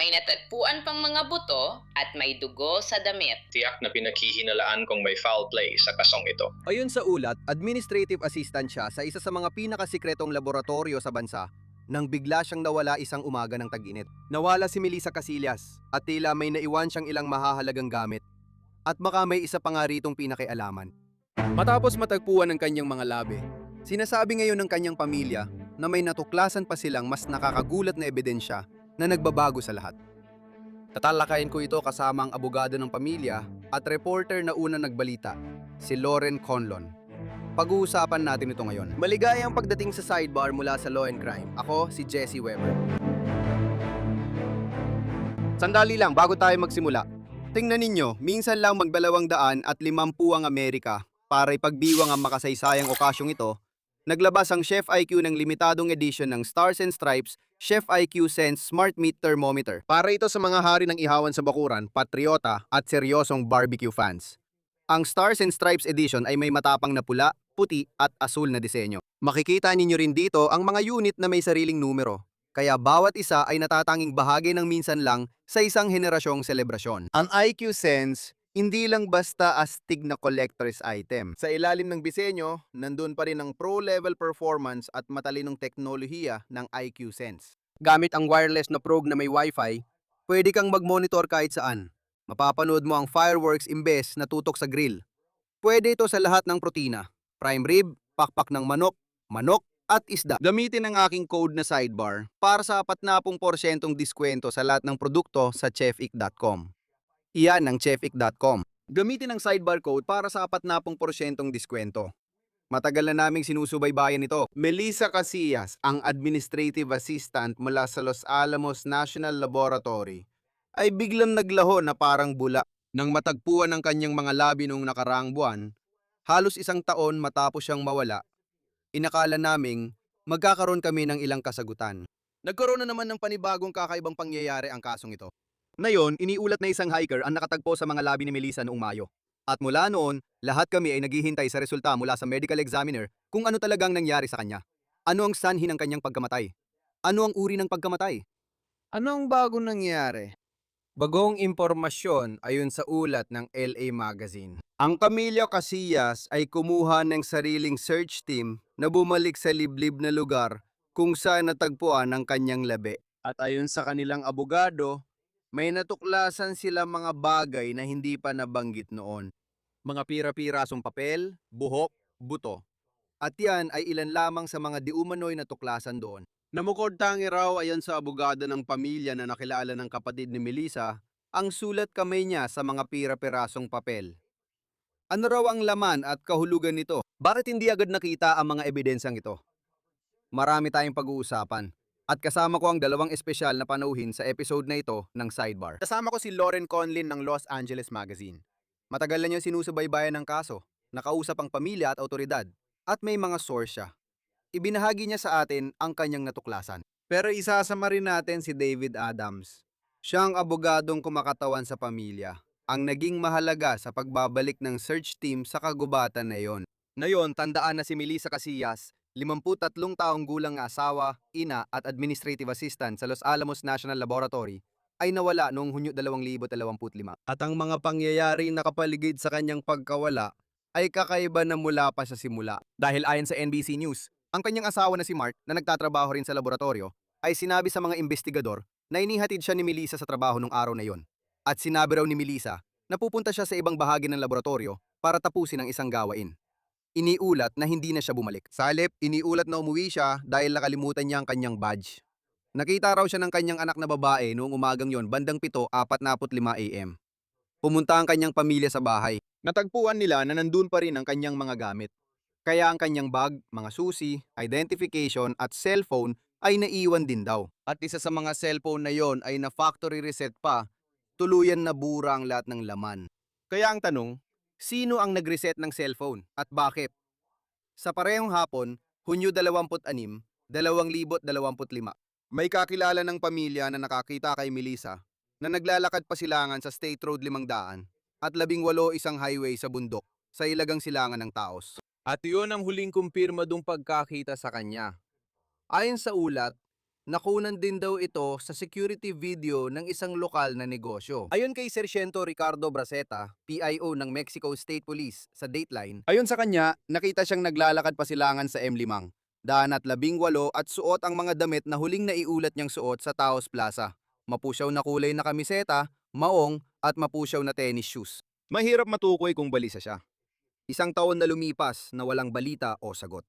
May natagpuan pang mga buto at may dugo sa damit. Tiyak na pinaghihinalaan kung may foul play sa kasong ito. Ayon sa ulat, administrative assistant siya sa isa sa mga pinakasikretong laboratorio sa bansa nang bigla siyang nawala isang umaga ng tag-init. Nawala si Melissa Casillas at tila may naiwan siyang ilang mahahalagang gamit. At baka may isa pa nga ritong pinakialaman. Matapos matagpuan ng kanyang mga labi, sinasabi ngayon ng kanyang pamilya na may natuklasan pa silang mas nakakagulat na ebidensya na nagbabago sa lahat. Tatalakayin ko ito kasama ang abogado ng pamilya at reporter na unang nagbalita, si Lauren Conlon. Pag-uusapan natin ito ngayon. Maligayang pagdating sa sidebar mula sa Law and Crime. Ako si Jesse Weber. Sandali lang bago tayo magsimula. Tingnan ninyo, minsan lang mag250 ang Amerika para ipagdiwang ang makasaysayang okasyong ito. Naglabas ang Chef IQ ng limitadong edition ng Stars and Stripes Chef IQ Sense Smart Meat Thermometer. Para ito sa mga hari ng ihawan sa bakuran, patriota at seryosong barbecue fans. Ang Stars and Stripes edition ay may matapang na pula, puti at asul na disenyo. Makikita ninyo rin dito ang mga unit na may sariling numero. Kaya bawat isa ay natatanging bahagi ng minsan lang sa isang henerasyong selebrasyon. Ang IQ Sense hindi lang basta astig na collector's item. Sa ilalim ng disenyo, nandun pa rin ang pro-level performance at matalinong teknolohiya ng IQ Sense. Gamit ang wireless na probe na may Wi-Fi, pwede kang mag-monitor kahit saan. Mapapanood mo ang fireworks imbes na tutok sa grill. Pwede ito sa lahat ng protina, prime rib, pakpak ng manok, at isda. Gamitin ang aking code na sidebar para sa 40% diskwento sa lahat ng produkto sa chefic.com. Iyan ang chefic.com. Gamitin ang sidebar code para sa 40% diskwento. Matagal na naming sinusubaybayan ito. Melissa Casillas, ang administrative assistant mula sa Los Alamos National Laboratory, ay biglang naglaho na parang bula. Nang matagpuan ng kanyang mga labi noong nakaraang buwan, halos 1 taon matapos siyang mawala, inakala naming magkakaroon kami ng ilang kasagutan. Nagkaroon na naman ng panibagong kakaibang pangyayari ang kasong ito. Ngayon, iniulat na isang hiker ang nakatagpo sa mga labi ni Melissa noong Mayo. At mula noon, lahat kami ay naghihintay sa resulta mula sa medical examiner kung ano talagang nangyari sa kanya. Ano ang sanhi ng kanyang pagkamatay? Ano ang uri ng pagkamatay? Ano ang bagong nangyari? Bagong impormasyon ayon sa ulat ng LA Magazine. Ang pamilya Casillas ay kumuha ng sariling search team na bumalik sa liblib na lugar kung saan natagpuan ang kanyang labi. At ayon sa kanilang abogado, may natuklasan sila mga bagay na hindi pa nabanggit noon. Mga pira-pirasong papel, buhok, buto. At yan ay ilan lamang sa mga diumanoy na tuklasan doon. Namukod tangi raw ayon sa abogado ng pamilya na nakilala ng kapatid ni Melissa, ang sulat kamay niya sa mga pira-pirasong papel. Ano raw ang laman at kahulugan nito? Bakit hindi agad nakita ang mga ebidensyang ito? Marami tayong pag-uusapan. At kasama ko ang dalawang espesyal na panauhin sa episode na ito ng Sidebar. Kasama ko si Lauren Conlin ng Los Angeles Magazine. Matagal na niya sinusubaybayan ng kaso, nakausap ang pamilya at autoridad, at may mga source siya. Ibinahagi niya sa atin ang kanyang natuklasan. Pero isasama rin natin si David Adams. Siya ang abogadong kumakatawan sa pamilya, ang naging mahalaga sa pagbabalik ng search team sa kagubatan na iyon. Ngayon, tandaan na si Melissa Casillas, 53 taong gulang na asawa, ina at administrative assistant sa Los Alamos National Laboratory ay nawala noong Hunyo 2025. At ang mga pangyayaring nakapaligid sa kanyang pagkawala ay kakaiba na mula pa sa simula. Dahil ayon sa NBC News, ang kanyang asawa na si Mark na nagtatrabaho rin sa laboratorio ay sinabi sa mga investigador na inihatid siya ni Melissa sa trabaho nung araw na yon. At sinabi raw ni Melissa na pupunta siya sa ibang bahagi ng laboratorio para tapusin ang isang gawain. Iniulat na hindi na siya bumalik. Sa halip, iniulat na umuwi siya dahil nakalimutan niya ang kanyang badge. Nakita raw siya ng kanyang anak na babae noong umagang yon bandang 7:45 AM. Pumunta ang kanyang pamilya sa bahay. Natagpuan nila na nandun pa rin ang kanyang mga gamit. Kaya ang kanyang bag, mga susi, identification at cellphone ay naiwan din daw. At isa sa mga cellphone na yon ay na factory reset pa, tuluyan na bura ang lahat ng laman. Kaya ang tanong, sino ang nag-reset ng cellphone at bakit? Sa parehong hapon, Hunyo 26, 2025, may kakilala ng pamilya na nakakita kay Melissa na naglalakad pa silangan sa State Road 500 at 18 isang highway sa bundok sa ilagang silangan ng Taos. At iyon ang huling kumpirma dung pagkakita sa kanya. Ayon sa ulat, nakunan din daw ito sa security video ng isang lokal na negosyo. Ayon kay Sargento Ricardo Braceta, PIO ng Mexico State Police sa Dateline, ayon sa kanya, nakita siyang naglalakad pasilangan sa M5, daan at 18 at suot ang mga damit na huling naiulat niyang suot sa Taos Plaza. Mapusyaw na kulay na kamiseta, maong at mapusyaw na tennis shoes. Mahirap matukoy kung balisa siya. Isang taon na lumipas na walang balita o sagot.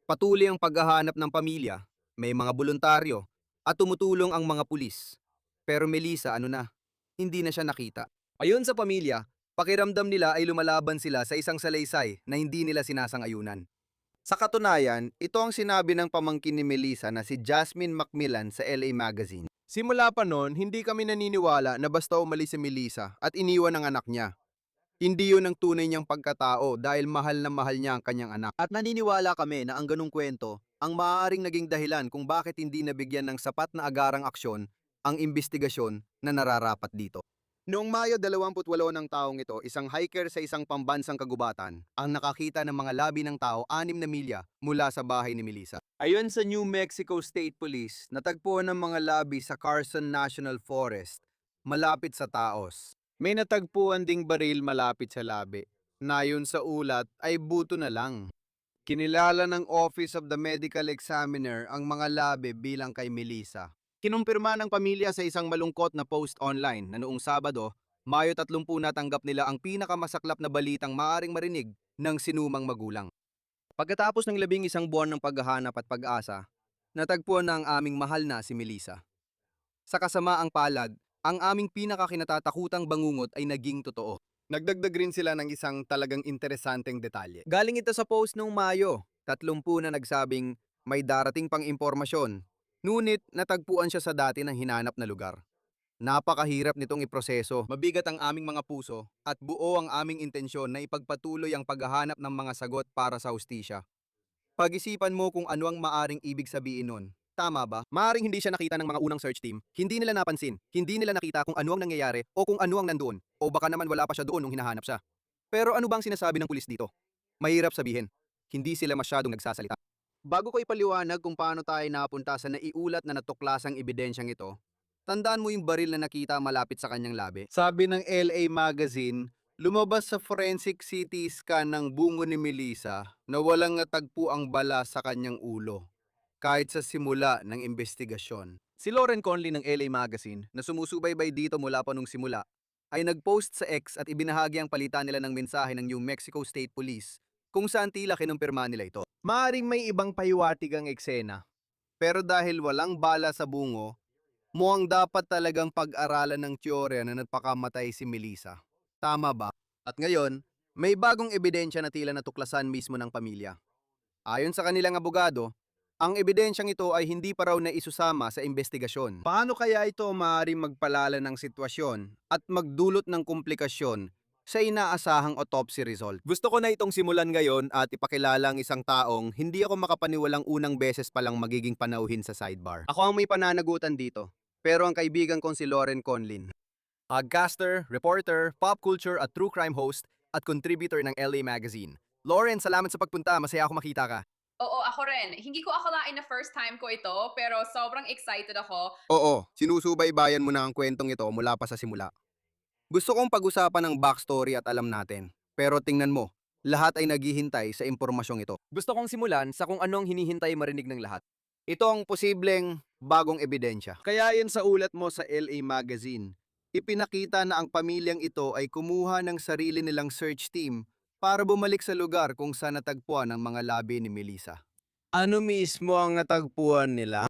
Patuloy ang paghahanap ng pamilya, may mga voluntaryo, at tumutulong ang mga pulis. Pero Melissa, hindi na siya nakita. Ayon sa pamilya, pakiramdam nila ay lumalaban sila sa isang salaysay na hindi nila sinasang-ayunan. Sa katunayan, ito ang sinabi ng pamangkin ni Melissa na si Jasmine Macmillan sa LA Magazine. Simula pa noon, hindi kami naniniwala na basta umalis si Melissa at iniwan ang anak niya. Hindi yun ang tunay niyang pagkatao dahil mahal na mahal niya ang kanyang anak. At naniniwala kami na ang ganung kwento ang maaaring naging dahilan kung bakit hindi nabigyan ng sapat na agarang aksyon ang imbestigasyon na nararapat dito. Noong Mayo 28 ng taong ito, isang hiker sa isang pambansang kagubatan ang nakakita ng mga labi ng tao 6 na milya mula sa bahay ni Melissa. Ayon sa New Mexico State Police, natagpuan ng mga labi sa Carson National Forest, malapit sa Taos. May natagpuan ding baril malapit sa labi, na ayon sa ulat ay buto na lang. Kinilala ng Office of the Medical Examiner ang mga labi bilang kay Melissa. Kinumpirma ng pamilya sa isang malungkot na post online na noong Sabado, Mayo 30 natanggap nila ang pinakamasaklap na balitang maaring marinig ng sinumang magulang. Pagkatapos ng 11 buwan ng paghahanap at pag-asa, natagpuan na ang aming mahal na si Melissa. Sa kasamaang palad, ang aming pinakakinatatakutang bangungot ay naging totoo. Nagdagdag rin sila ng isang talagang interesanteng detalye. Galing ito sa post noong Mayo, 30 na nagsabing may darating pang impormasyon. Ngunit natagpuan siya sa dati ng hinanap na lugar. Napakahirap nitong iproseso, mabigat ang aming mga puso at buo ang aming intensyon na ipagpatuloy ang paghahanap ng mga sagot para sa hustisya. Pag-isipan mo kung ano ang maaring ibig sabihin nun. Tama ba? Maaring hindi siya nakita ng mga unang search team, hindi nila napansin, hindi nila nakita kung ano ang nangyayari o kung ano ang nandoon, o baka naman wala pa siya doon nung hinahanap siya. Pero ano bang sinasabi ng pulis dito? Mahirap sabihin. Hindi sila masyadong nagsasalita. Bago ko ipaliwanag kung paano tayo napunta sa naiulat na natuklasang ebidensyang ito, tandaan mo yung baril na nakita malapit sa kanyang labi. Sabi ng LA Magazine, lumabas sa forensic CT scan ng bungo ni Melissa na walang natagpo ang bala sa kanyang ulo, kahit sa simula ng investigasyon. Si Lauren Conley ng LA Magazine, na sumusubaybay dito mula pa nung simula, ay nag-post sa X at ibinahagi ang palitan nila ng mensahe ng New Mexico State Police kung saan tila kinumpirma nila ito. Maaring may ibang pahiwatig ang eksena, pero dahil walang bala sa bungo, mukhang dapat talagang pag-aralan ng teorya na nagpakamatay si Melissa. Tama ba? At ngayon, may bagong ebidensya na tila natuklasan mismo ng pamilya. Ayon sa kanilang abogado, ang ebidensyang ito ay hindi pa raw na isusama sa investigasyon. Paano kaya ito maaaring magpalala ng sitwasyon at magdulot ng komplikasyon sa inaasahang autopsy result? Gusto ko na itong simulan ngayon at ipakilala ang isang taong hindi ako makapaniwalang unang beses palang magiging panauhin sa sidebar. Ako ang may pananagutan dito, pero ang kaibigan kong si Lauren Conlin. Podcaster, reporter, pop culture at true crime host at contributor ng LA Magazine. Lauren, salamat sa pagpunta. Masaya ako makita ka. Oo, ako rin. Hindi ko akalain na first time ko ito, pero sobrang excited ako. Oo, sinusubaybayan mo na ang kwentong ito mula pa sa simula. Gusto kong pag-usapan ng backstory at alam natin. Pero tingnan mo, lahat ay naghihintay sa impormasyong ito. Gusto kong simulan sa kung anong hinihintay marinig ng lahat. Ito ang posibleng bagong ebidensya. Kaya yan sa ulat mo sa LA Magazine, ipinakita na ang pamilyang ito ay kumuha ng sarili nilang search team para bumalik sa lugar kung saan natagpuan ang mga labi ni Melissa. Ano mismo ang natagpuan nila?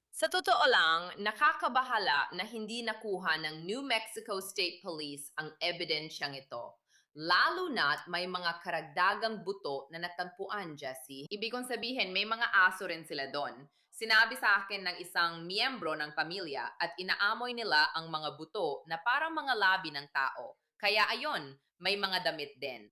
Sa totoo lang, nakakabahala na hindi nakuha ng New Mexico State Police ang ebidensyang ito. Lalo na't may mga karagdagang buto na natagpuan, Jessie. Ibig kong sabihin, may mga aso rin sila doon. Sinabi sa akin ng isang miyembro ng pamilya at inaamoy nila ang mga buto na parang mga labi ng tao. Kaya ayon, may mga damit din.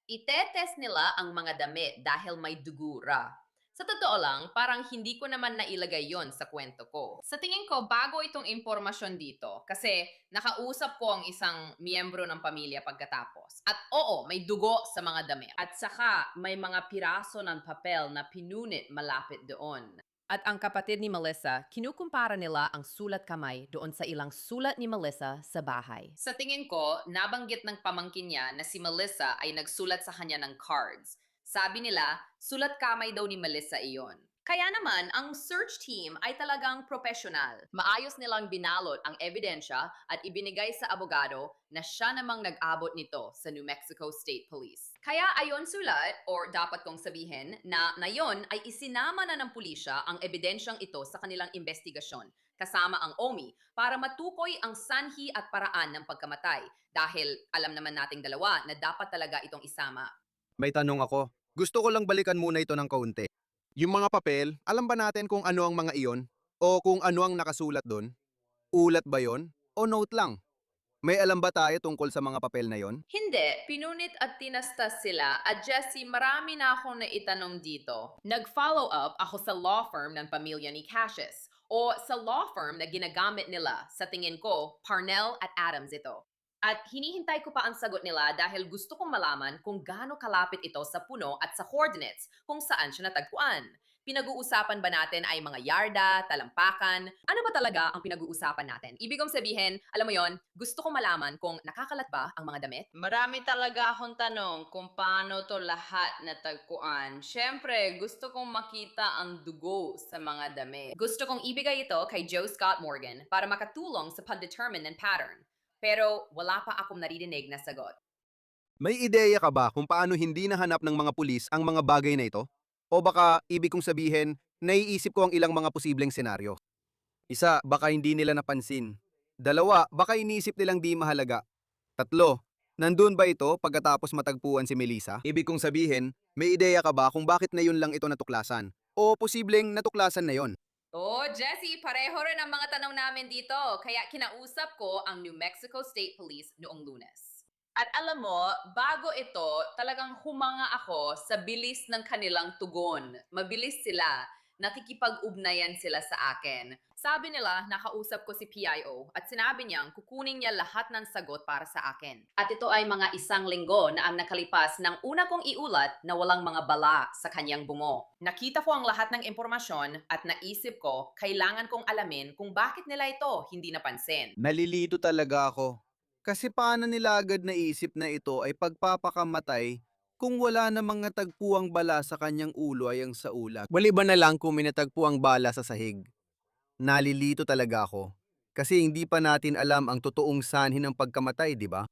Itetest nila ang mga damit dahil may dugura. Sa totoo lang, parang hindi ko naman nailagay yon sa kwento ko. Sa tingin ko, bago itong impormasyon dito kasi nakausap ko ang isang miyembro ng pamilya pagkatapos. At oo, may dugo sa mga damit. At saka, may mga piraso ng papel na pinunit malapit doon. At ang kapatid ni Melissa, kinukumpara nila ang sulat kamay doon sa ilang sulat ni Melissa sa bahay. Sa tingin ko, nabanggit ng pamangkin niya na si Melissa ay nagsulat sa kanya ng cards. Sabi nila, sulat kamay daw ni Melissa iyon. Kaya naman, ang search team ay talagang professional. Maayos nilang binalot ang ebidensya at ibinigay sa abogado na siya namang nag-abot nito sa New Mexico State Police. Kaya ayon sulat, or dapat kong sabihin, na yon ay isinama na ng pulisya ang ebidensyang ito sa kanilang investigasyon, kasama ang OMI, para matukoy ang sanhi at paraan ng pagkamatay. Dahil alam naman nating dalawa na dapat talaga itong isama. May tanong ako. Gusto ko lang balikan muna ito ng kaunti. Yung mga papel, alam ba natin kung ano ang mga iyon? O kung ano ang nakasulat doon? Ulat ba yon? O note lang? May alam ba tayo tungkol sa mga papel na yon? Hindi, pinunit at tinastas sila at Jessie, marami na akong naitanong dito. Nag-follow up ako sa law firm ng pamilya ni Cassius o sa law firm na ginagamit nila. Sa tingin ko, Parnell at Adams ito. At hinihintay ko pa ang sagot nila dahil gusto kong malaman kung gaano kalapit ito sa puno at sa coordinates kung saan siya natagpuan. Pinag-uusapan ba natin ay mga yarda, talampakan? Ano ba talaga ang pinag-uusapan natin? Ibig kong sabihin, alam mo yon, gusto kong malaman kung nakakalat ba ang mga damit? Marami talaga akong tanong kung paano to lahat natagpuan. Siyempre, gusto kong makita ang dugo sa mga damit. Gusto kong ibigay ito kay Joe Scott Morgan para makatulong sa pag-determine ng pattern. Pero wala pa akong naririnig na sagot. May ideya ka ba kung paano hindi nahanap ng mga pulis ang mga bagay na ito? O baka ibig kong sabihin, naiisip ko ang ilang mga posibleng senaryo. Isa, baka hindi nila napansin. Dalawa, baka iniisip nilang di mahalaga. Tatlo, nandun ba ito pagkatapos matagpuan si Melissa? Ibig kong sabihin, may ideya ka ba kung bakit na yun lang ito natuklasan? O posibleng natuklasan na yon? Oh, Jessie, pareho rin ang mga tanong namin dito. Kaya kinausap ko ang New Mexico State Police noong Lunes. At alam mo, bago ito, talagang humanga ako sa bilis ng kanilang tugon. Mabilis sila. Nakikipag-ugnayan sila sa akin. Sabi nila, nakausap ko si PIO at sinabi niyang kukunin niya lahat ng sagot para sa akin. At ito ay mga 1 linggo na ang nakalipas ng una kong iulat na walang mga bala sa kanyang bungo. Nakita ko ang lahat ng impormasyon at naisip ko, kailangan kong alamin kung bakit nila ito hindi napansin. Nalilito talaga ako. Kasi paano nila agad naisip na ito ay pagpapakamatay kung wala na mga tagpuang bala sa kanyang ulo ay ang sa ulat? Wali ba na lang kung may natagpuang bala sa sahig? Nalilito talaga ako. Kasi hindi pa natin alam ang totoong sanhi ng pagkamatay, di ba?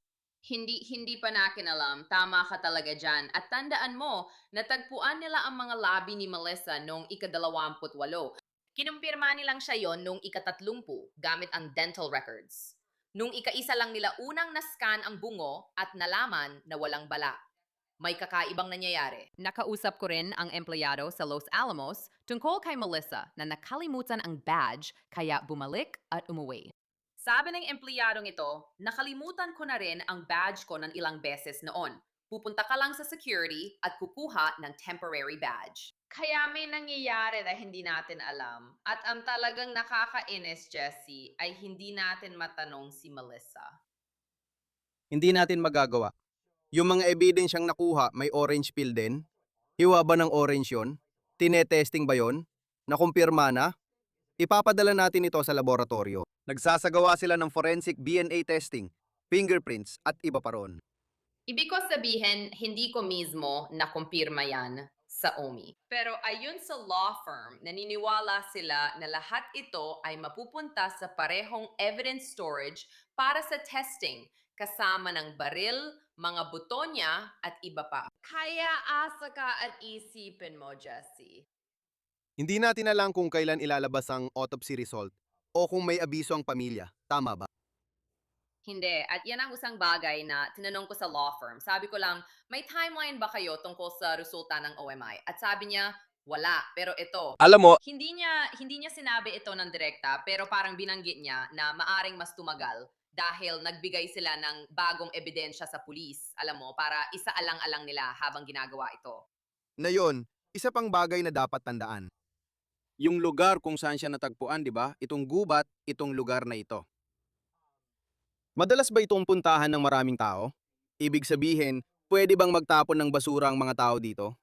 Hindi pa natin alam. Tama ka talaga dyan. At tandaan mo, natagpuan nila ang mga labi ni Melissa noong ika-28. Kinumpirma nilang siya yon noong ika-30 gamit ang dental records. Nung ika-1 lang nila unang nascan ang bungo at nalaman na walang bala. May kakaibang nangyayari. Nakausap ko rin ang empleyado sa Los Alamos tungkol kay Melissa na nakalimutan ang badge kaya bumalik at umuwi. Sabi ng empleyadong ito, nakalimutan ko na rin ang badge ko ng ilang beses noon. Pupunta ka lang sa security at kukuha ng temporary badge. Kaya may nangyayari na hindi natin alam. At ang talagang nakakainis, Jessie, ay hindi natin matanong si Melissa. Hindi natin magagawa. Yung mga ebidensyang nakuha, may orange pill din? Hiwa ba ng orange yon? Tinetesting ba yon? Nakumpirma na? Ipapadala natin ito sa laboratorio. Nagsasagawa sila ng forensic DNA testing, fingerprints at iba pa ron. Ibig ko sabihin, hindi ko mismo nakumpirma yan sa OMI. Pero ayon sa law firm, naniniwala sila na lahat ito ay mapupunta sa parehong evidence storage para sa testing, kasama ng baril, mga buto niya, at iba pa. Kaya asa ka at isipin mo, Jessie. Hindi natin alam kung kailan ilalabas ang autopsy result o kung may abiso ang pamilya. Tama ba? Hindi. At yan ang isang bagay na tinanong ko sa law firm. Sabi ko lang, may timeline ba kayo tungkol sa resulta ng OMI? At sabi niya, wala. Pero ito, Alam mo, hindi niya sinabi ito ng direkta, pero parang binanggit niya na maaring mas tumagal dahil nagbigay sila ng bagong ebidensya sa pulis, alam mo, para isaalang-alang nila habang ginagawa ito. na yon, isa pang bagay na dapat tandaan. Yung lugar kung saan siya natagpuan, di ba? Itong gubat, itong lugar na ito. Madalas ba itong puntahan ng maraming tao? Ibig sabihin, pwede bang magtapon ng basura ang mga tao dito?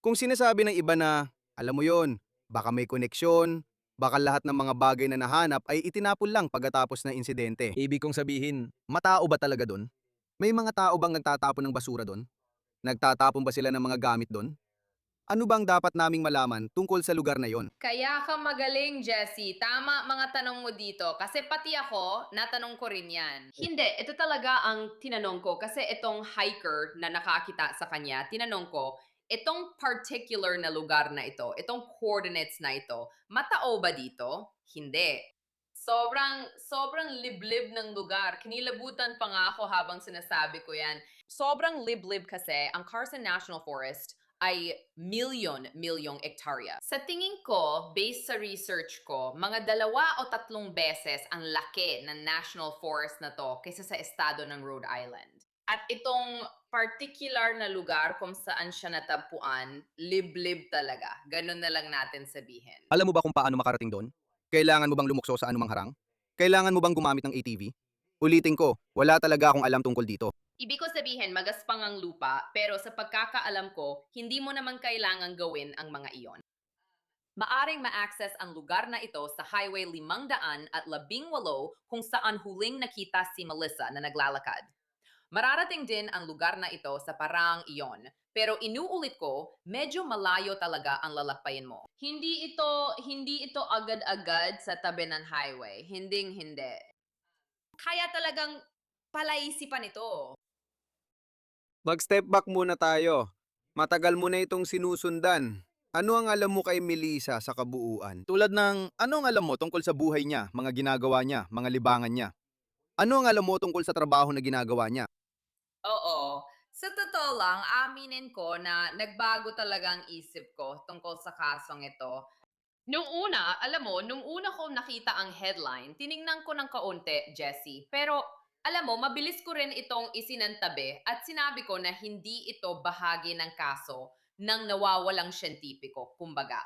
Kung sinasabi ng iba na, alam mo yon, Baka may koneksyon, baka lahat ng mga bagay na nahanap ay itinapon lang pagkatapos ng insidente. Ibig kong sabihin, matao ba talaga doon? May mga tao bang nagtatapon ng basura doon? Nagtatapon ba sila ng mga gamit doon? Ano bang dapat naming malaman tungkol sa lugar na yon? Kaya ka magaling, Jessie. Tama mga tanong mo dito. Kasi pati ako, natanong ko rin yan. Hindi, ito talaga ang tinanong ko kasi itong hiker na nakakita sa kanya, tinanong ko, itong particular na lugar na ito, itong coordinates na ito, matao ba dito? Hindi. Sobrang liblib ng lugar. Kinilabutan pa nga ako habang sinasabi ko yan. Sobrang liblib kasi ang Carson National Forest ay milyong ektarya. Sa tingin ko, based sa research ko, mga 2 o 3 beses ang laki ng national forest na to kaysa sa estado ng Rhode Island. At itong particular na lugar kung saan siya natagpuan, liblib talaga. Ganun na lang natin sabihin. Alam mo ba kung paano makarating doon? Kailangan mo bang lumukso sa anumang harang? Kailangan mo bang gumamit ng ATV? Ulitin ko, wala talaga akong alam tungkol dito. Ibig ko sabihin, magaspang ang lupa, pero sa pagkakaalam ko, hindi mo naman kailangang gawin ang mga iyon. Maaring ma-access ang lugar na ito sa Highway 518 kung saan huling nakita si Melissa na naglalakad. Mararating din ang lugar na ito sa parang iyon, pero inuulit ko, medyo malayo talaga ang lalakbayin mo. Hindi ito agad-agad sa tabi ng highway. Hindi. Kaya talagang palaisipan ito. Mag-step back muna tayo. Matagal mo na itong sinusundan. Ano ang alam mo kay Melissa sa kabuuan? Tulad ng, ano ang alam mo tungkol sa buhay niya, mga ginagawa niya, mga libangan niya? Ano ang alam mo tungkol sa trabaho na ginagawa niya? Oo. Sa totoo lang, aminin ko na nagbago talaga ang isip ko tungkol sa kasong ito. Nung una ko nakita ang headline, tiningnan ko ng kaunti, Jessie. Pero, alam mo, mabilis ko rin itong isinantabi at sinabi ko na hindi ito bahagi ng kaso ng nawawalang siyentipiko, kumbaga.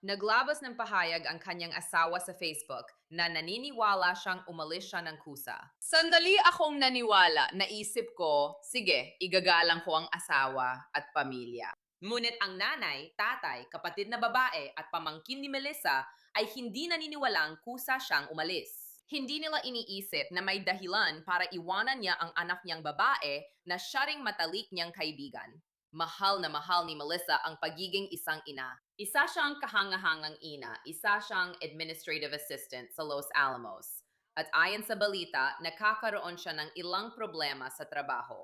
Naglabas ng pahayag ang kanyang asawa sa Facebook na naniniwala siyang umalis siya ng kusa. Sandali akong naniwala. Naisip ko, sige, igagalang ko ang asawa at pamilya. Ngunit ang nanay, tatay, kapatid na babae at pamangkin ni Melissa ay hindi naniniwalang kusa siyang umalis. Hindi nila iniisip na may dahilan para iwanan niya ang anak niyang babae na siya ring matalik niyang kaibigan. Mahal na mahal ni Melissa ang pagiging isang ina. Isa siyang kahangahangang ina, isa siyang administrative assistant sa Los Alamos. At ayon sa balita, nakakaroon siya ng ilang problema sa trabaho.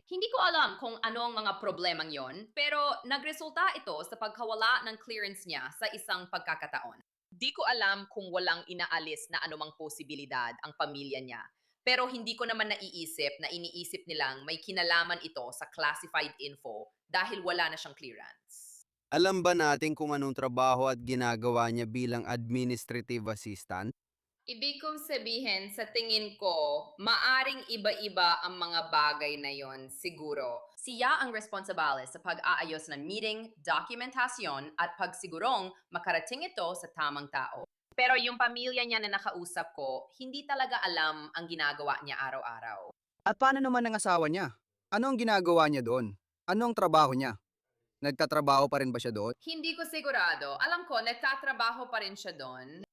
Hindi ko alam kung ano ang mga problemang yon, pero nagresulta ito sa pagkawala ng clearance niya sa isang pagkakataon. Di ko alam kung walang inaalis na anumang posibilidad ang pamilya niya. Pero hindi ko naman naiisip na iniisip nilang may kinalaman ito sa classified info dahil wala na siyang clearance. Alam ba natin kung anong trabaho at ginagawa niya bilang administrative assistant? Ibig kong sabihin, sa tingin ko, maaring iba-iba ang mga bagay na yon, siguro. Siya ang responsable sa pag-aayos ng meeting, dokumentasyon at pagsigurong makarating ito sa tamang tao. Pero yung pamilya niya na nakausap ko, hindi talaga alam ang ginagawa niya araw-araw. At paano naman ang asawa niya? Ano ang ginagawa niya doon? Ano ang trabaho niya? Nagtatrabaho pa rin ba siya doon? Hindi ko sigurado. Alam ko, nagtatrabaho pa rin siya doon.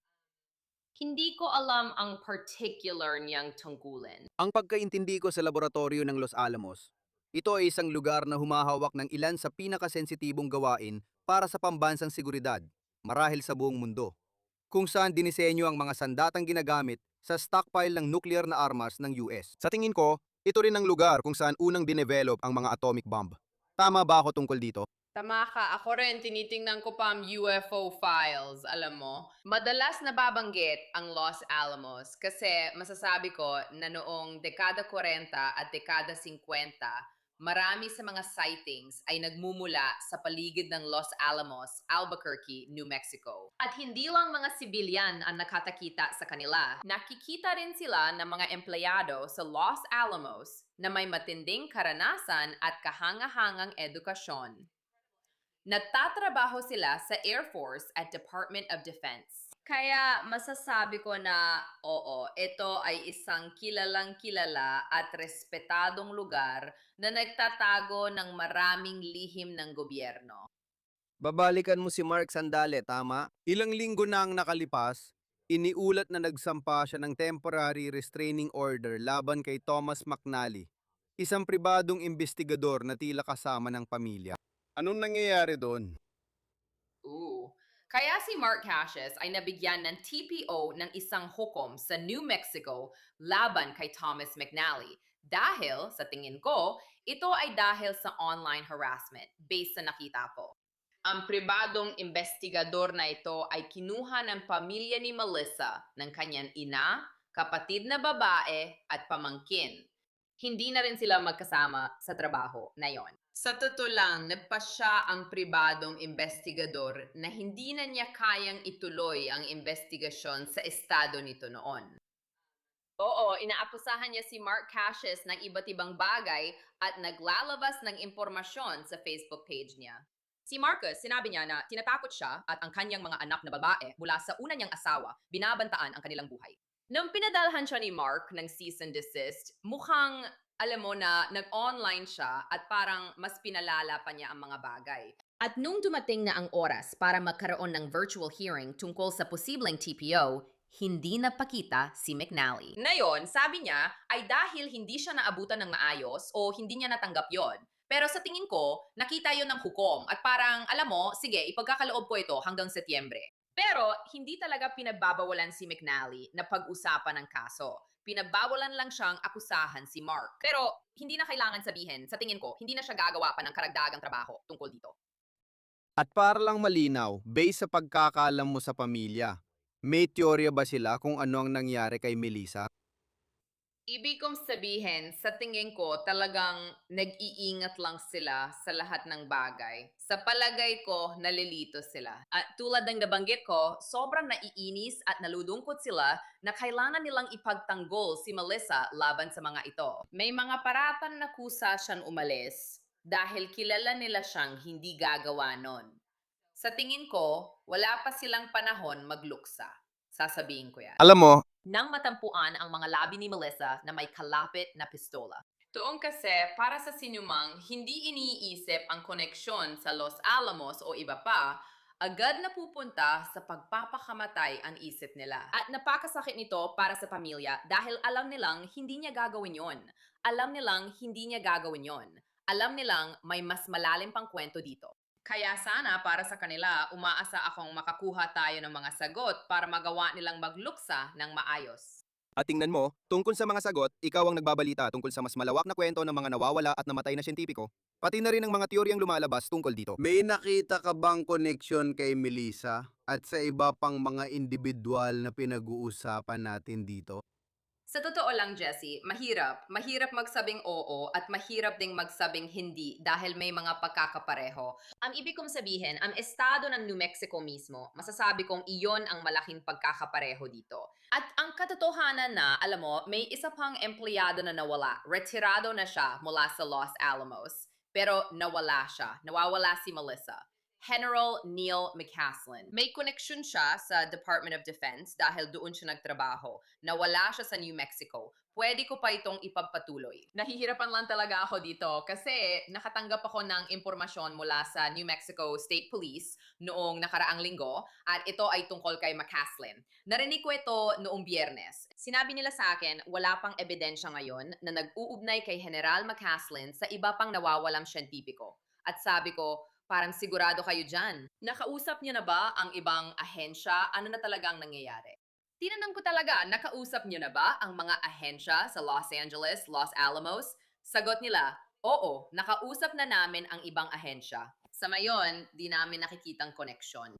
Hindi ko alam ang particular niyang tungkulin. Ang pagkaintindi ko sa laboratorio ng Los Alamos, ito ay isang lugar na humahawak ng ilan sa pinakasensitibong gawain para sa pambansang seguridad, marahil sa buong mundo, kung saan dinisenyo ang mga sandatang ginagamit sa stockpile ng nuclear na armas ng US. Sa tingin ko, ito rin ang lugar kung saan unang dinevelop ang mga atomic bomb. Tama ba ako tungkol dito? Tama ka. Ako rin, tinitingnan ko pa ang UFO files, alam mo. Madalas nababanggit ang Los Alamos kasi masasabi ko na noong dekada 40 at dekada 50, marami sa mga sightings ay nagmumula sa paligid ng Los Alamos, Albuquerque, New Mexico. At hindi lang mga sibilyan ang nakatakita sa kanila. Nakikita rin sila ng mga empleyado sa Los Alamos na may matinding karanasan at kahangahangang edukasyon. Nagtatrabaho sila sa Air Force at Department of Defense. Kaya masasabi ko na oo, ito ay isang kilalang-kilala at respetadong lugar na nagtatago ng maraming lihim ng gobyerno. Babalikan mo si Mark sandali, tama? Ilang linggo na ang nakalipas, iniulat na nagsampa siya ng temporary restraining order laban kay Thomas McNally, isang pribadong investigador na tila kasama ng pamilya. Anong nangyayari doon? Kaya si Mark Cassius ay nabigyan ng TPO ng isang hukom sa New Mexico laban kay Thomas McNally. Dahil, sa tingin ko, ito ay dahil sa online harassment based sa nakita ko. Ang pribadong investigador na ito ay kinuha ng pamilya ni Melissa ng kanyang ina, kapatid na babae at pamangkin. Hindi na rin sila magkasama sa trabaho na yon. Sa totoo lang, nagpasya ang pribadong investigador na hindi na niya kayang ituloy ang investigasyon sa estado nito noon. Oo, inaakusahan niya si Mark Cassius ng iba't ibang bagay at naglalabas ng impormasyon sa Facebook page niya. Si Marcus, sinabi niya na tinatakot siya at ang kanyang mga anak na babae mula sa una niyang asawa, binabantaan ang kanilang buhay. Nung pinadalhan siya ni Mark ng cease and desist, mukhang, alam mo na, nag-online siya at parang mas pinalala pa niya ang mga bagay. At nung dumating na ang oras para magkaroon ng virtual hearing tungkol sa posibleng TPO, hindi napakita si McNally. Ngayon, sabi niya ay dahil hindi siya naabutan ng maayos o hindi niya natanggap yon. Pero sa tingin ko, nakita yon ng hukom at parang, alam mo, sige, ipagkakaloob ko ito hanggang Setyembre. Pero hindi talaga pinagbabawalan si McNally na pag-usapan ng kaso. Pinagbawalan lang siyang akusahan si Mark. Pero hindi na kailangan sabihin, sa tingin ko, hindi na siya gagawa pa ng karagdagang trabaho tungkol dito. At para lang malinaw, based sa pagkakaalam mo sa pamilya, may teorya ba sila kung ano ang nangyari kay Melissa? Ibig kong sabihin, sa tingin ko, talagang nag-iingat lang sila sa lahat ng bagay. Sa palagay ko, nalilito sila. At tulad ng nabanggit ko, sobrang naiinis at nalulungkot sila na kailangan nilang ipagtanggol si Melissa laban sa mga ito. May mga paratan na kusa siyang umalis dahil kilala nila siyang hindi gagawa nun. Sa tingin ko, wala pa silang panahon magluksa. Sasabihin ko yan. Alam mo, Nang matampuan ang mga labi ni Melissa na may kalapit na pistola. Tuong kasi, para sa sinumang hindi iniisip ang koneksyon sa Los Alamos o iba pa, agad na pupunta sa pagpapakamatay ang isip nila. At napakasakit nito para sa pamilya dahil alam nilang hindi niya gagawin yon. Alam nilang hindi niya gagawin yon. Alam nilang may mas malalim pang kwento dito. Kaya sana para sa kanila, umaasa akong makakuha tayo ng mga sagot para magawa nilang magluksa ng maayos. at tingnan mo, tungkol sa mga sagot, ikaw ang nagbabalita tungkol sa mas malawak na kwento ng mga nawawala at namatay na siyentipiko, pati na rin ang mga teoryang lumalabas tungkol dito. May nakita ka bang connection kay Melissa at sa iba pang mga individual na pinag-uusapan natin dito? Sa totoo lang, Jessie, mahirap. Mahirap magsabing oo at mahirap ding magsabing hindi dahil may mga pagkakapareho. Ang ibig kong sabihin, ang estado ng New Mexico mismo, masasabi kong iyon ang malaking pagkakapareho dito. At ang katotohanan na, alam mo, may isa pang empleyado na nawala. Retirado na siya mula sa Los Alamos. Pero nawala siya. Nawawala si Melissa. General Neil McCaslin. May connection siya sa Department of Defense dahil doon siya nagtrabaho. Nawala siya sa New Mexico. Pwede ko pa itong ipagpatuloy. Nahihirapan lang talaga ako dito kasi nakatanggap ako ng impormasyon mula sa New Mexico State Police noong nakaraang linggo at ito ay tungkol kay McCaslin. Narinig ko ito noong Biyernes. Sinabi nila sa akin, wala pang ebidensya ngayon na nag-uugnay kay General McCaslin sa iba pang nawawalang siyentipiko. At sabi ko, parang sigurado kayo dyan. Nakausap niyo na ba ang ibang ahensya? Ano na talagang nangyayari? Tinanong ko talaga, nakausap niyo na ba ang mga ahensya sa Los Angeles, Los Alamos? Sagot nila, oo, nakausap na namin ang ibang ahensya. Sa mayon, di namin nakikitang koneksyon.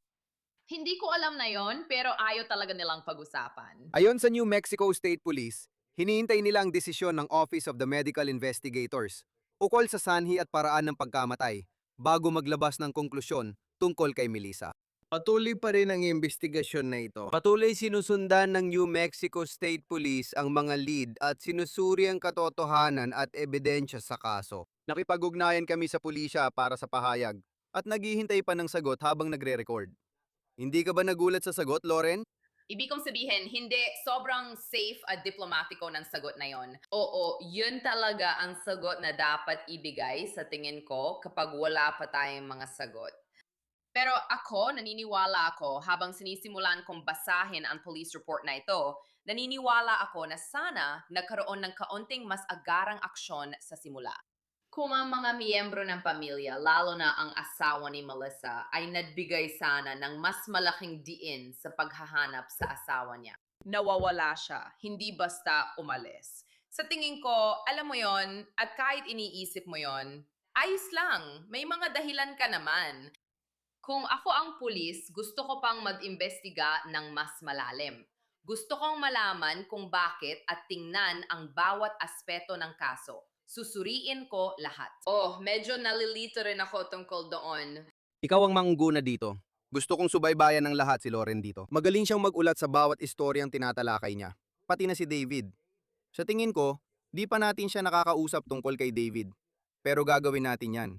Hindi ko alam na yon, pero ayaw talaga nilang pag-usapan. Ayon sa New Mexico State Police, hinihintay nila ang desisyon ng Office of the Medical Investigators ukol sa sanhi at paraan ng pagkamatay bago maglabas ng konklusyon tungkol kay Melissa. Patuloy pa rin ang investigasyon na ito. Patuloy sinusundan ng New Mexico State Police ang mga lead at sinusuri ang katotohanan at ebidensya sa kaso. Nakipag-ugnayan kami sa pulisya para sa pahayag at naghihintay pa ng sagot habang nagre-record. Hindi ka ba nagulat sa sagot, Lauren? Ibig kong sabihin, hindi, sobrang safe at diplomatiko ng sagot na yon. Oo, yun talaga ang sagot na dapat ibigay sa tingin ko kapag wala pa tayong mga sagot. Pero ako, naniniwala ako, habang sinisimulan kong basahin ang police report na ito, naniniwala ako na sana nagkaroon ng kaunting mas agarang aksyon sa simula. Kung ang mga miyembro ng pamilya, lalo na ang asawa ni Melissa, ay nagbigay sana ng mas malaking diin sa paghahanap sa asawa niya. Nawawala siya, hindi basta umalis. Sa tingin ko, alam mo yon, at kahit iniisip mo yon, ayos lang, may mga dahilan ka naman. Kung ako ang pulis, gusto ko pang mag-imbestiga ng mas malalim. Gusto kong malaman kung bakit at tingnan ang bawat aspeto ng kaso. Susuriin ko lahat. Oh, medyo nalilito rin ako tungkol doon. Ikaw ang mangguna dito. Gusto kong subaybayan ng lahat si Loren dito. Magaling siyang magulat sa bawat istoryang tinatalakay niya. Pati na si David. Sa tingin ko, di pa natin siya nakakausap tungkol kay David. Pero gagawin natin yan.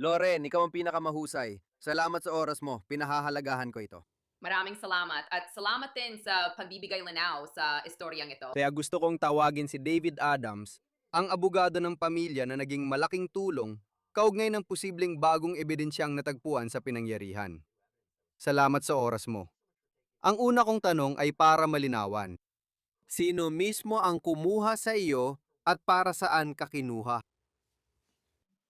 Loren, ikaw ang pinakamahusay. Salamat sa oras mo. Pinahahalagahan ko ito. Maraming salamat at salamat din sa pagbibigay linaw sa istoryang ito. Kaya gusto kong tawagin si David Adams, ang abogado ng pamilya na naging malaking tulong kaugnay ng posibleng bagong ebidensyang natagpuan sa pinangyarihan. Salamat sa oras mo. Ang una kong tanong ay para malinawan. Sino mismo ang kumuha sa iyo at para saan ka kinuha?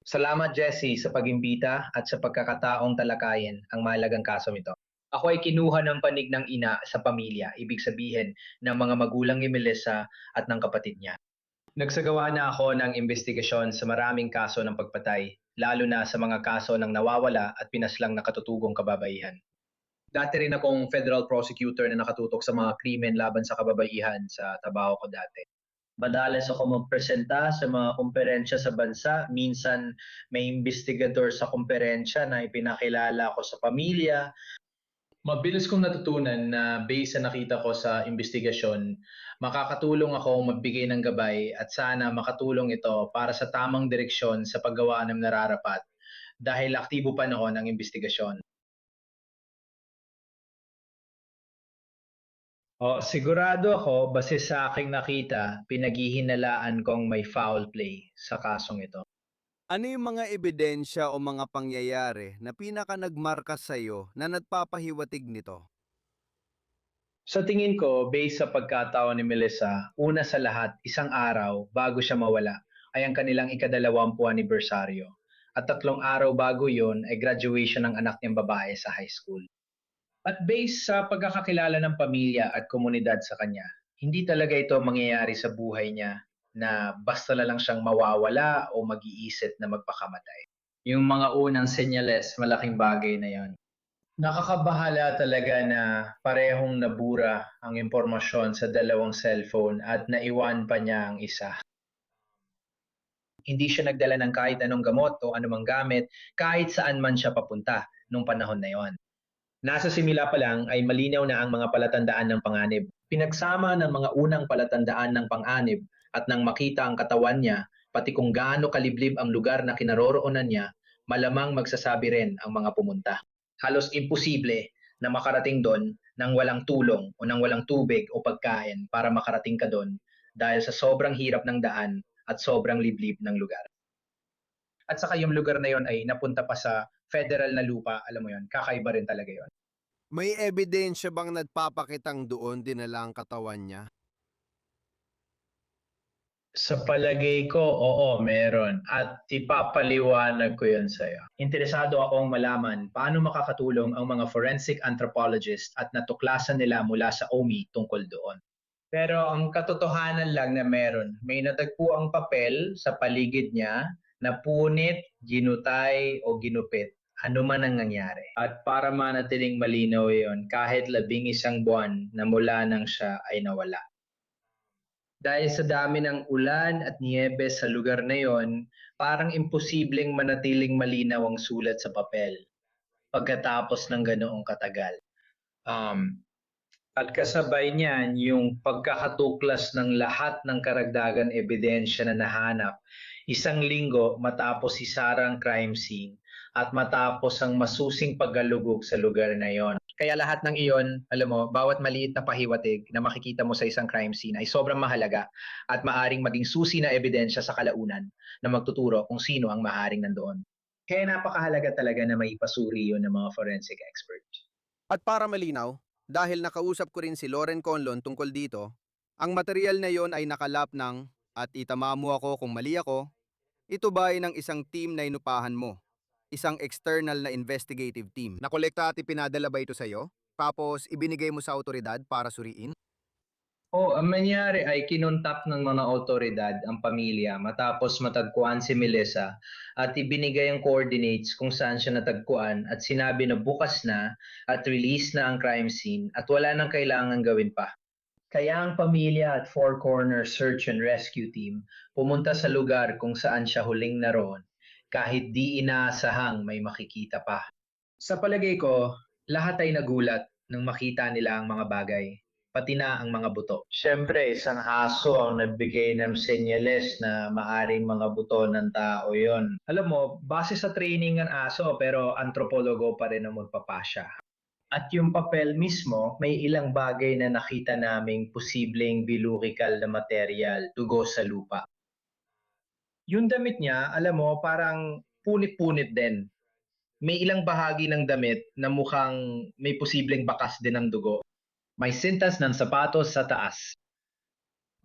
Salamat Jesse sa pag-imbita at sa pagkakataong talakayin ang mahalagang kaso ito. Ako ay kinuha ng panig ng ina sa pamilya, ibig sabihin ng mga magulang ni Melissa at ng kapatid niya. Nagsagawa na ako ng investigasyon sa maraming kaso ng pagpatay, lalo na sa mga kaso ng nawawala at pinaslang na katutugong kababaihan. Dati rin akong federal prosecutor na nakatutok sa mga krimen laban sa kababaihan sa trabaho ko dati. Madalas ako magpresenta sa mga komperensya sa bansa. Minsan may investigador sa komperensya na ipinakilala ko sa pamilya. Mabilis kong natutunan na based sa nakita ko sa investigasyon, makakatulong ako magbigay ng gabay at sana makatulong ito para sa tamang direksyon sa paggawa ng nararapat dahil aktibo pa noon ang investigasyon. Sigurado ako, base sa aking nakita, pinaghihinalaan kong may foul play sa kasong ito. Ano yung mga ebidensya o mga pangyayari na pinaka nagmarka sa iyo na nagpapahiwatig nito? Sa tingin ko, based sa pagkataon ni Melissa, una sa lahat, isang araw bago siya mawala ay ang kanilang ika-20 anibersaryo. At 3 araw bago yon ay graduation ng anak niyang babae sa high school. At based sa pagkakakilala ng pamilya at komunidad sa kanya, hindi talaga ito mangyayari sa buhay niya na basta na lang siyang mawawala o mag-iisip na magpakamatay. Yung mga unang senyales, malaking bagay na yon. Nakakabahala talaga na parehong nabura ang impormasyon sa 2 cellphone at naiwan pa niya ang isa. Hindi siya nagdala ng kahit anong gamot o anumang gamit kahit saan man siya papunta nung panahon na yon. Nasa simula pa lang ay malinaw na ang mga palatandaan ng panganib. Pinagsama ng mga unang palatandaan ng panganib at nang makita ang katawan niya, pati kung gaano kaliblib ang lugar na kinaroroonan niya, malamang magsasabi rin ang mga pumunta. Halos imposible na makarating doon nang walang tulong o nang walang tubig o pagkain para makarating ka doon dahil sa sobrang hirap ng daan at sobrang liblib ng lugar. At saka yung lugar na yon ay napunta pa sa federal na lupa, alam mo yon, kakaiba rin talaga yon. May ebidensya bang nagpapakitang doon dinala ang katawan niya? Sa palagay ko, oo, meron. At ipapaliwanag ko yun sa'yo. Interesado akong malaman paano makakatulong ang mga forensic anthropologist at natuklasan nila mula sa OMI tungkol doon. Pero ang katotohanan lang na meron, may natagpo ang papel sa paligid niya na punit, ginutay o ginupit. Ano man ang nangyari. At para manatiling malinaw yon, kahit 11 buwan na mula nang siya ay nawala. Dahil sa dami ng ulan at niyebe sa lugar na yon, parang imposibleng manatiling malinaw ang sulat sa papel pagkatapos ng ganoong katagal. At kasabay niyan, yung pagkakatuklas ng lahat ng karagdagan ebidensya na nahanap 1 linggo matapos isara ang crime scene at matapos ang masusing paggalugog sa lugar na yon. Kaya lahat ng iyon, alam mo, bawat maliit na pahiwatig na makikita mo sa isang crime scene ay sobrang mahalaga at maaring maging susi na ebidensya sa kalaunan na magtuturo kung sino ang maaaring nandoon. Kaya napakahalaga talaga na maipasuri yun ng mga forensic experts. At para malinaw, dahil nakausap ko rin si Lauren Conlon tungkol dito, ang material na yon ay nakalap ng, at itama mo ako kung mali ako, ito ba ay ng isang team na inupahan mo? Isang external na investigative team. Nakolekta at ipinadala ba ito sa'yo? Tapos ibinigay mo sa autoridad para suriin? Ang nangyari ay kinontak ng mga otoridad ang pamilya matapos matagpuan si Melissa at ibinigay ang coordinates kung saan siya natagpuan at sinabi na bukas na at release na ang crime scene at wala nang kailangan gawin pa. Kaya ang pamilya at Four Corners Search and Rescue Team pumunta sa lugar kung saan siya huling naroon kahit di inaasahang may makikita pa. Sa palagay ko, lahat ay nagulat nang makita nila ang mga bagay, pati na ang mga buto. Siyempre, isang aso ang nagbigay ng senyales na maaring mga buto ng tao yon. Alam mo, base sa training ng aso pero antropologo pa rin ang magpapasya. At yung papel mismo, may ilang bagay na nakita naming posibleng biological na material, dugo sa lupa. Yung damit niya, alam mo, parang punit-punit din. May ilang bahagi ng damit na mukhang may posibleng bakas din ng dugo. May sintas ng sapatos sa taas.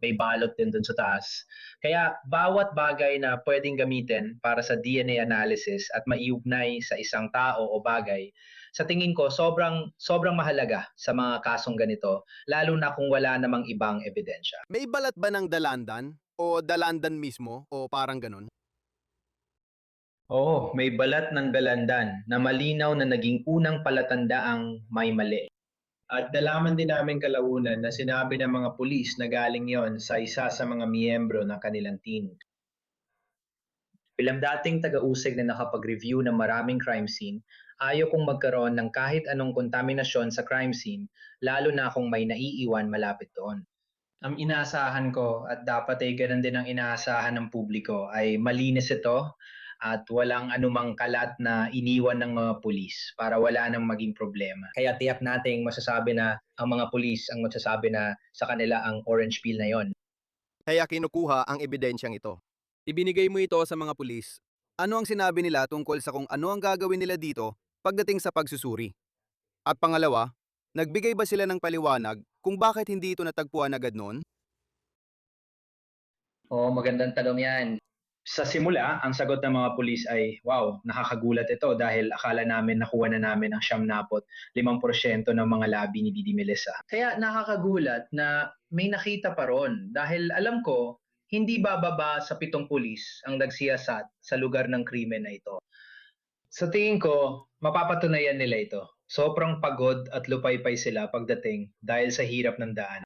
May balot din dun sa taas. Kaya bawat bagay na pwedeng gamitin para sa DNA analysis at maiugnay sa isang tao o bagay, sa tingin ko sobrang mahalaga sa mga kasong ganito, lalo na kung wala namang ibang ebidensya. May balat ba ng dalandan? O dalandan mismo? O parang ganun? Oo, may balat ng dalandan na malinaw na naging unang palatandaang may mali. At nalaman din namin kalaunan na sinabi ng mga pulis na galing yon sa isa sa mga miyembro ng kanilang team. Bilang dating taga-usig na nakapag-review ng maraming crime scene, ayaw kong magkaroon ng kahit anong kontaminasyon sa crime scene, lalo na kung may naiiwan malapit doon. Ang inaasahan ko at dapat ay ganun din ang inaasahan ng publiko ay malinis ito at walang anumang kalat na iniwan ng mga pulis para wala nang maging problema. Kaya tiyak nating masasabi na ang mga pulis ang magsasabi na sa kanila ang orange peel na yon. Kaya kinukuha ang ebidensyang ito. Ibinigay mo ito sa mga pulis. Ano ang sinabi nila tungkol sa kung ano ang gagawin nila dito pagdating sa pagsusuri? At pangalawa, nagbigay ba sila ng paliwanag kung bakit hindi ito natagpuan agad noon? Magandang tanong yan. Sa simula, ang sagot ng mga pulis ay, wow, nakakagulat ito dahil akala namin nakuha na namin ang 75% ng mga labi ni Didi Melissa. Kaya nakakagulat na may nakita pa ron dahil alam ko, hindi bababa sa 7 pulis ang nagsiyasat sa lugar ng krimen na ito. Sa tingin ko, mapapatunayan nila ito. Sobrang pagod at lupaypay sila pagdating dahil sa hirap ng daan.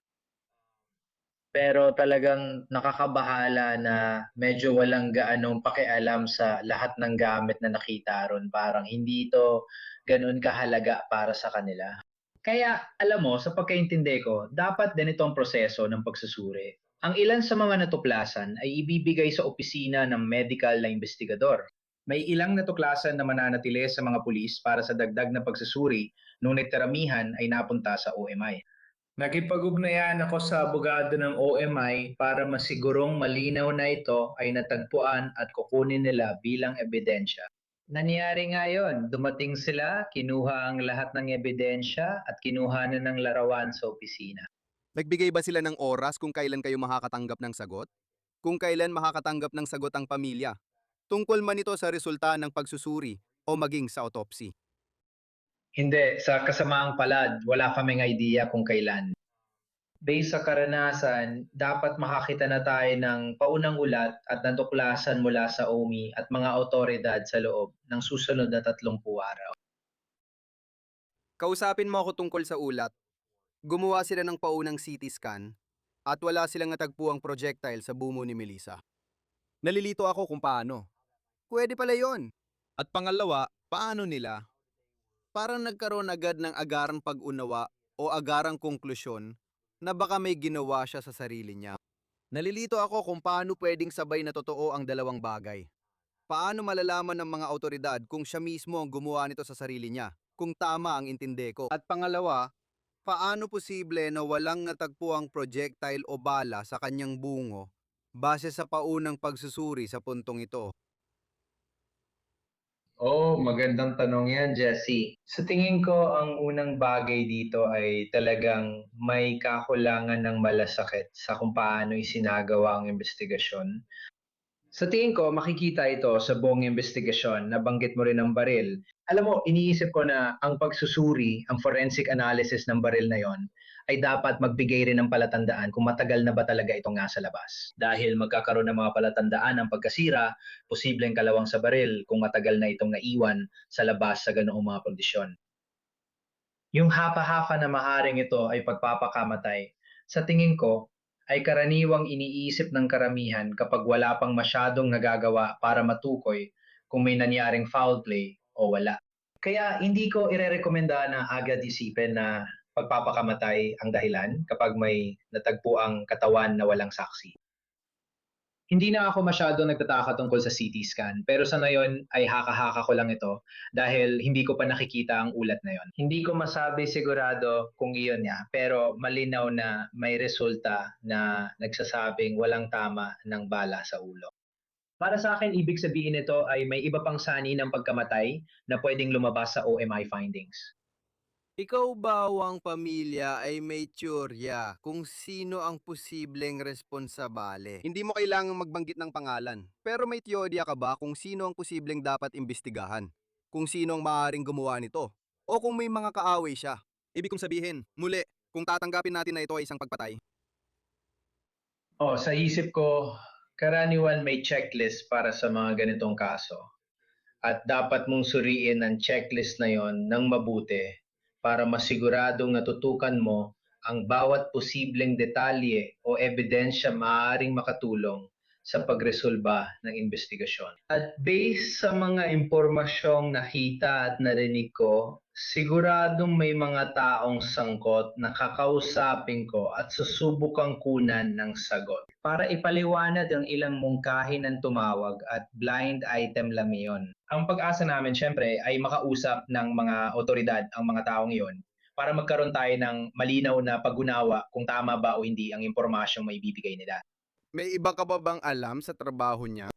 Pero talagang nakakabahala na medyo walang gaanong pakialam sa lahat ng gamit na nakita ron. Parang hindi ito ganun kahalaga para sa kanila. Kaya alam mo, sa pagkaintindi ko, dapat din itong proseso ng pagsusuri. Ang ilan sa mga natuklasan ay ibibigay sa opisina ng medical na investigador. May ilang natuklasan na mananatili sa mga pulis para sa dagdag na pagsusuri, ngunit karamihan ay napunta sa OMI. Nakipag-ugnayan ako sa abogado ng OMI para masigurong malinaw na ito ay natagpuan at kukunin nila bilang ebidensya. Nangyari nga yun. Dumating sila, kinuha ang lahat ng ebidensya at kinuha na ng larawan sa opisina. Nagbigay ba sila ng oras kung kailan kayo makakatanggap ng sagot? Kung kailan makakatanggap ng sagot ang pamilya? Tungkol man ito sa resulta ng pagsusuri o maging sa autopsy? Hindi, sa kasamaang palad, wala kaming idea kung kailan. Based sa karanasan, dapat makakita na tayo ng paunang ulat at natuklasan mula sa OMI at mga otoridad sa loob ng susunod na 30 araw. Kausapin mo ako tungkol sa ulat. Gumawa sila ng paunang CT scan at wala silang natagpuang projectile sa bumo ni Melissa. Nalilito ako kung paano. Pwede pala yon. At pangalawa, paano nila? Parang nagkaroon agad ng agarang pag-unawa o agarang konklusyon na baka may ginawa siya sa sarili niya. Nalilito ako kung paano pwedeng sabay na totoo ang dalawang bagay. Paano malalaman ng mga otoridad kung siya mismo ang gumawa nito sa sarili niya, kung tama ang intindi ko? At pangalawa, paano posible na walang natagpuang projectile o bala sa kanyang bungo base sa paunang pagsusuri sa puntong ito? Oh, magandang tanong yan, Jesse. Sa tingin ko, ang unang bagay dito ay talagang may kakulangan ng malasakit sa kung paano isinagawa ang investigasyon. Sa tingin ko, makikita ito sa buong investigasyon. Nabanggit mo rin ang baril. Alam mo, iniisip ko na ang pagsusuri, ang forensic analysis ng baril na yon ay dapat magbigay rin ng palatandaan kung matagal na ba talaga itong nasa labas. Dahil magkakaroon ng mga palatandaan ng pagkasira, posibleng kalawang sa baril kung matagal na itong naiwan sa labas sa ganoong mga kondisyon. Yung hapa-hapa na maharing ito ay pagpapakamatay. Sa tingin ko, ay karaniwang iniisip ng karamihan kapag wala pang masyadong nagagawa para matukoy kung may nangyaring foul play o wala. Kaya hindi ko irerekomenda na agad isipin na pagpapakamatay ang dahilan kapag may natagpuang katawan na walang saksi. Hindi na ako masyado nagtataka tungkol sa CT scan, pero sa ngayon ay haka-haka ko lang ito dahil hindi ko pa nakikita ang ulat na yon. Hindi ko masabi sigurado kung iyon niya, pero malinaw na may resulta na nagsasabing walang tama ng bala sa ulo. Para sa akin, ibig sabihin nito ay may iba pang sani ng pagkamatay na pwedeng lumabas sa OMI findings. Ikaw ba o ang pamilya ay may teorya kung sino ang posibleng responsabale? Hindi mo kailangang magbanggit ng pangalan. Pero may teorya ka ba kung sino ang posibleng dapat imbestigahan? Kung sino ang maaaring gumawa nito? O kung may mga kaaway siya? Ibig kong sabihin, muli, kung tatanggapin natin na ito ay isang pagpatay. Sa isip ko, karaniwan may checklist para sa mga ganitong kaso. At dapat mong suriin ang checklist na yon ng mabuti para masiguradong natutukan mo ang bawat posibleng detalye o ebidensya maaaring makatulong sa pagresolba ng investigasyon. At based sa mga impormasyong nakita at narinig ko, siguradong may mga taong sangkot na kakausapin ko at susubukang kunan ng sagot. Para ipaliwanag ang ilang mungkahi ng tumawag at blind item lang yon. Ang pag-asa namin syempre ay makausap ng mga otoridad ang mga taong yon para magkaroon tayo ng malinaw na pag-unawa kung tama ba o hindi ang impormasyong may bibigay nila. May iba ka ba bang alam sa trabaho niya?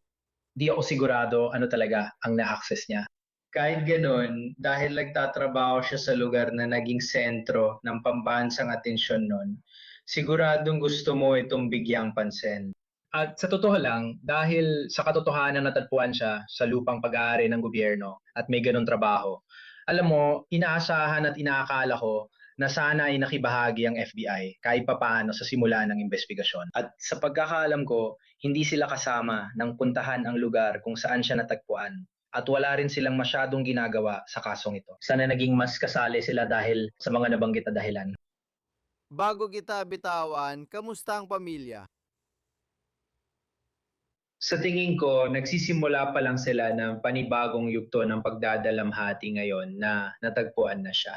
Di ako sigurado ano talaga ang na-access niya. Kahit ganoon, dahil nagtatrabaho siya sa lugar na naging sentro ng pambansang atensyon nun, siguradong gusto mo itong bigyang pansin. At sa totoo lang, dahil sa katotohanan natagpuan siya sa lupang pag-aari ng gobyerno at may ganong trabaho, alam mo, inaasahan at inaakala ko na sana ay nakibahagi ang FBI kahit papaano sa simula ng investigasyon. At sa pagkakaalam ko, hindi sila kasama nang puntahan ang lugar kung saan siya natagpuan. At wala rin silang masyadong ginagawa sa kasong ito. Sana naging mas kasali sila dahil sa mga nabanggit na dahilan. Bago kita bitawan, kamusta ang pamilya? Sa tingin ko, nagsisimula pa lang sila ng panibagong yugto ng pagdadalamhati ngayon na natagpuan na siya.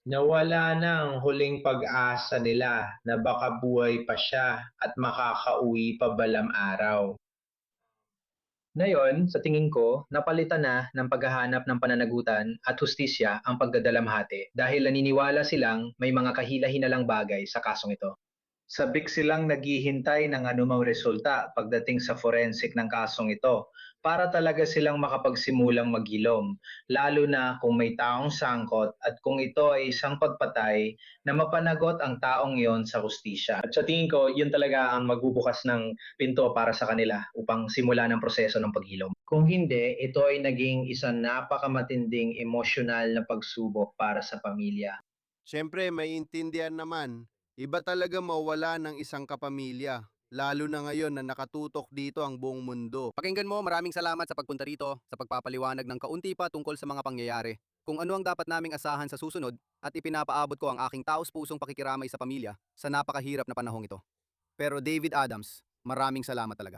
Nawala na ang huling pag-asa nila na baka buhay pa siya at makakauwi pa balang araw. Ngayon, sa tingin ko, napalitan na ng paghahanap ng pananagutan at hustisya ang pagdadalamhati dahil naniniwala silang may mga kahila-hinalang bagay sa kasong ito. Sabik silang naghihintay ng anumang resulta pagdating sa forensic ng kasong ito para talaga silang makapagsimulang maghilom, lalo na kung may taong sangkot at kung ito ay isang pagpatay na mapanagot ang taong yon sa hustisya. At sa tingin ko, yun talaga ang magbubukas ng pinto para sa kanila upang simula ng proseso ng paghilom. Kung hindi, ito ay naging isang napakamatinding emosyonal na pagsubok para sa pamilya. Siyempre, may intindihan naman. Iba talaga mawala ng isang kapamilya. Lalo na ngayon na nakatutok dito ang buong mundo. Pakinggan mo, maraming salamat sa pagpunta rito, sa pagpapaliwanag ng kaunti pa tungkol sa mga pangyayari. Kung ano ang dapat naming asahan sa susunod at ipinapaabot ko ang aking taos-pusong pakikiramay sa pamilya sa napakahirap na panahong ito. Pero David Adams, maraming salamat talaga.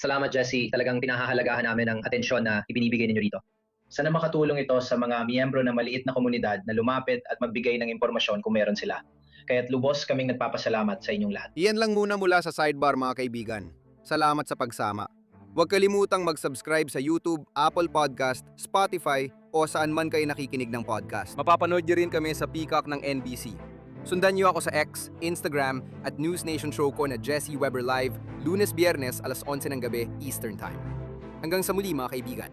Salamat Jesse, talagang pinahahalagahan namin ang atensyon na ibinibigay ninyo rito. Sana makatulong ito sa mga miyembro ng maliit na komunidad na lumapit at magbigay ng impormasyon kung meron sila. Kaya't lubos kaming nagpapasalamat sa inyong lahat. Iyan lang muna mula sa Sidebar mga kaibigan. Salamat sa pagsama. Huwag kalimutang mag-subscribe sa YouTube, Apple Podcast, Spotify o saan man kayo nakikinig ng podcast. Mapapanood niyo rin kami sa Peacock ng NBC. Sundan niyo ako sa X, Instagram at News Nation show ko na Jesse Weber Live, Lunes-Biyernes alas 11 ng gabi Eastern Time. Hanggang sa muli mga kaibigan.